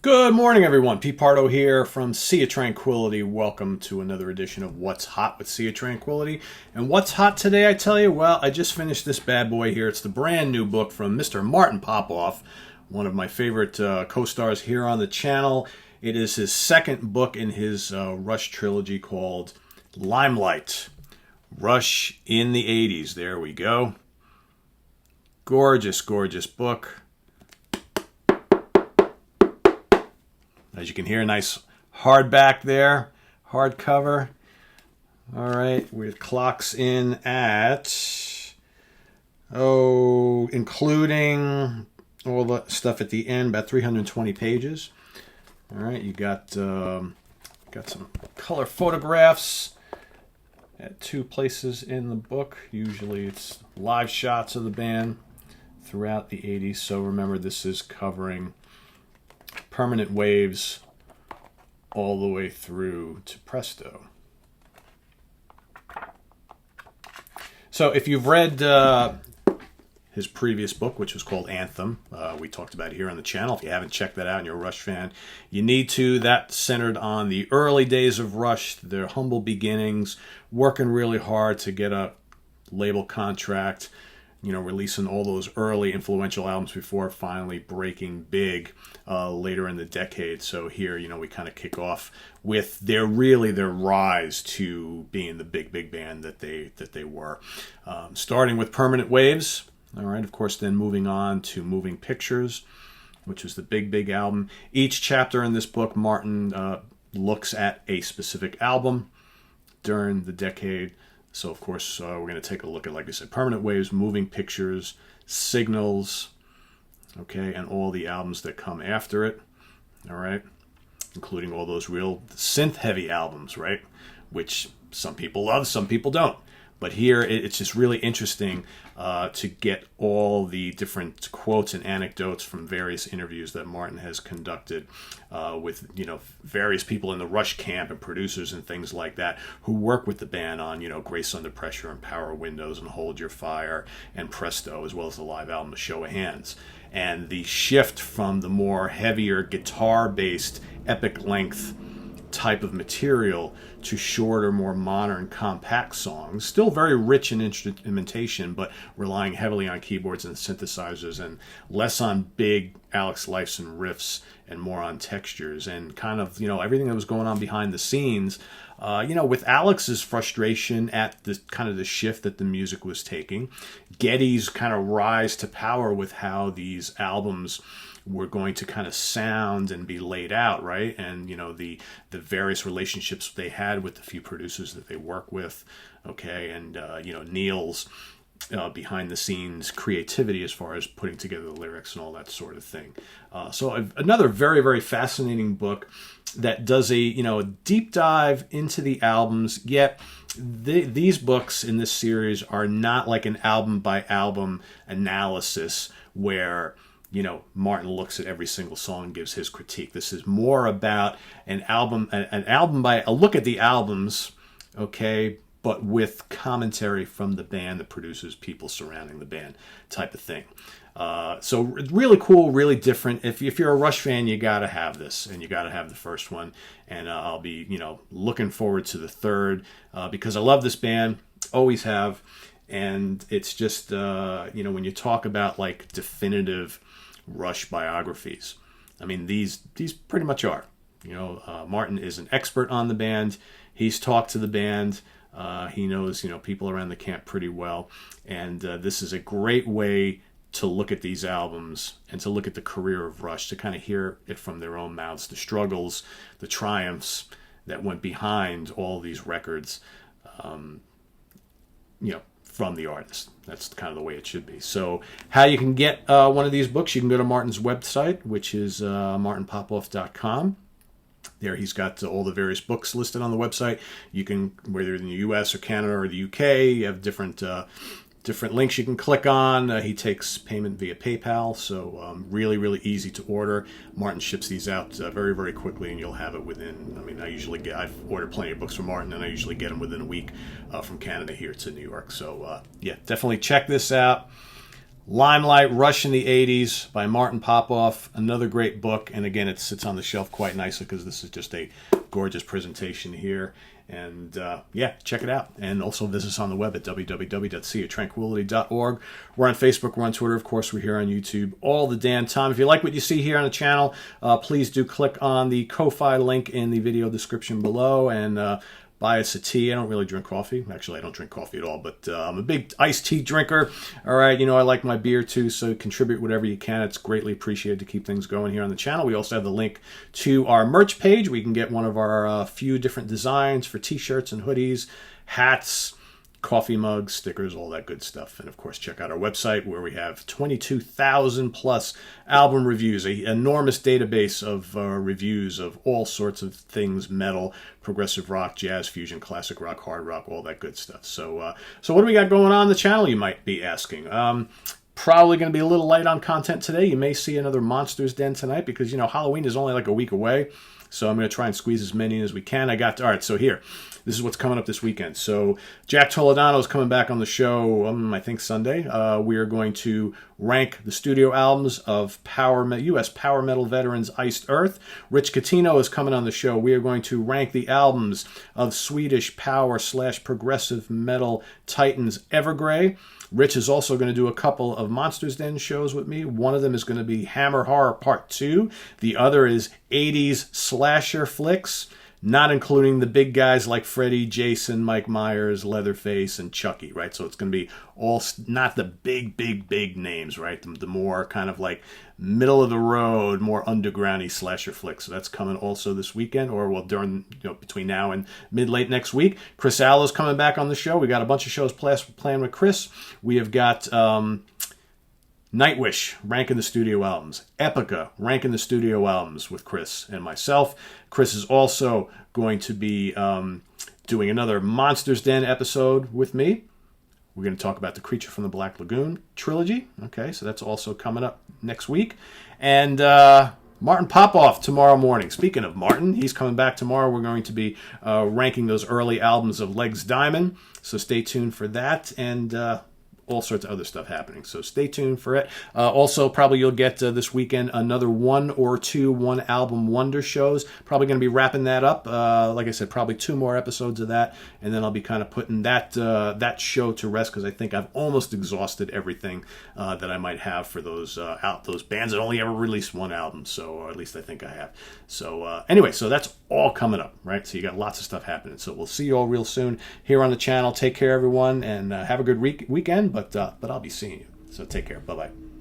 Good morning, everyone. Pete Pardo here from Sea of Tranquility. Welcome to another edition of What's Hot with Sea of Tranquility. And what's hot today, I tell you? Well, I just finished this bad boy here. It's the brand new book from Mr. Martin Popoff, one of my favorite co-stars here on the channel. It is his second book in his Rush trilogy called Limelight-Rush in the 80s. There we go. Gorgeous, gorgeous book. As you can hear, nice hardback there, hardcover. All right, it clocks in at, including all the stuff at the end, about 320 pages. All right, you got some color photographs at two places in the book. Usually it's live shots of the band throughout the 80s. So remember, this is covering Permanent Waves all the way through to Presto. So if you've read his previous book, which was called Anthem, we talked about it here on the channel. If you haven't checked that out and you're a Rush fan, you need to. That centered on the early days of Rush, their humble beginnings, working really hard to get a label contract, releasing all those early influential albums before finally breaking big later in the decade. So here, we kind of kick off with their rise to being the big band that they were. Starting with Permanent Waves, all right, of course, then moving on to Moving Pictures, which was the big album. Each chapter in this book, Martin looks at a specific album during the decade. So, of course, we're going to take a look at, like I said, Permanent Waves, Moving Pictures, Signals, okay, and all the albums that come after it, all right, including all those real synth-heavy albums, right, which some people love, some people don't. But here, it's just really interesting to get all the different quotes and anecdotes from various interviews that Martin has conducted with, various people in the Rush camp and producers and things like that who work with the band on, Grace Under Pressure and Power Windows and Hold Your Fire and Presto, as well as the live album, A Show of Hands. And the shift from the more heavier guitar-based epic length type of material to shorter, more modern, compact songs. Still very rich in instrumentation, but relying heavily on keyboards and synthesizers and less on big Alex Lifeson riffs and more on textures and kind of, everything that was going on behind the scenes. With Alex's frustration at the kind of the shift that the music was taking, Geddy's kind of rise to power with how these albums were going to kind of sound and be laid out, right? And, the various relationships they had with the few producers that they work with, okay? And, Neil's behind the scenes creativity as far as putting together the lyrics and all that sort of thing. So another very, very fascinating book that does a deep dive into the albums, yet these books in this series are not like an album by album analysis where Martin looks at every single song and gives his critique. This is more about an album by a look at the albums, okay, but with commentary from the band, the producers, people surrounding the band type of thing. So really cool, really different. If you're a Rush fan, you got to have this, and you got to have the first one. And I'll be, looking forward to the third because I love this band, always have. And it's just, when you talk about like definitive Rush biographies, I mean, these pretty much are. Martin is an expert on the band. He's talked to the band. He knows, people around the camp pretty well. And this is a great way to look at these albums and to look at the career of Rush, to kind of hear it from their own mouths, the struggles, the triumphs that went behind all these records, from the artist. That's kind of the way it should be. So how you can get one of these books, you can go to Martin's website, which is martinpopoff.com. There he's got all the various books listed on the website. You can, whether in the U.S. or Canada or the U.K., you have different links you can click on. He takes payment via PayPal, so really, really easy to order. Martin ships these out very, very quickly, and you'll have it within, I've ordered plenty of books from Martin, and I usually get them within a week from Canada here to New York. So, definitely check this out. Limelight-Rush in the 80s by Martin Popoff. Another great book. And again, it sits on the shelf quite nicely because this is just a gorgeous presentation here. And yeah, check it out. And also visit us on the web at www.seaoftranquility.org. We're on Facebook, we're on Twitter, of course, we're here on YouTube all the damn time. If you like what you see here on the channel, please do click on the Ko-Fi link in the video description below and buy us a tea. I don't really drink coffee. Actually, I don't drink coffee at all, but I'm a big iced tea drinker. All right, I like my beer too, so contribute whatever you can. It's greatly appreciated to keep things going here on the channel. We also have the link to our merch page where you can get one of our few different designs for t-shirts and hoodies, hats, coffee mugs, stickers, all that good stuff. And of course, check out our website where we have 22,000 plus album reviews, an enormous database of reviews of all sorts of things: metal, progressive rock, jazz, fusion, classic rock, hard rock, all that good stuff. So what do we got going on the channel, you might be asking? Probably going to be a little light on content today. You may see another Monsters Den tonight because, Halloween is only like a week away. So I'm going to try and squeeze as many in as we can. All right, so here. This is what's coming up this weekend. So Jack Toledano is coming back on the show, I think Sunday. We are going to rank the studio albums of U.S. power metal veterans Iced Earth. Rich Catino is coming on the show. We are going to rank the albums of Swedish power / progressive metal titans Evergrey. Rich is also going to do a couple of Monsters Den shows with me. One of them is going to be Hammer Horror Part 2. The other is 80s slasher flicks, not including the big guys like Freddy, Jason, Mike Myers, Leatherface, and Chucky, right? So it's going to be all, not the big names, right? The more kind of like middle of the road, more undergroundy slasher flicks. So that's coming also this weekend, or during, between now and mid-late next week. Chris Allo's coming back on the show. We got a bunch of shows planned with Chris. We have got Nightwish, ranking the studio albums. Epica, ranking the studio albums with Chris and myself. Chris is also going to be doing another Monsters Den episode with me. We're going to talk about the Creature from the Black Lagoon trilogy. Okay, so that's also coming up next week. And Martin Popoff tomorrow morning. Speaking of Martin, he's coming back tomorrow. We're going to be ranking those early albums of Legs Diamond. So stay tuned for that. And all sorts of other stuff happening. So stay tuned for it. Also, probably you'll get this weekend another one or two one-album wonder shows. Probably going to be wrapping that up. Like I said, probably 2 more episodes of that. And then I'll be kind of putting that show to rest because I think I've almost exhausted everything that I might have for those bands that only ever released one album. So, or at least I think I have. So anyway, so that's all coming up, right? So you got lots of stuff happening. So we'll see you all real soon here on the channel. Take care, everyone, and have a good weekend. But I'll be seeing you. So take care. Bye-bye.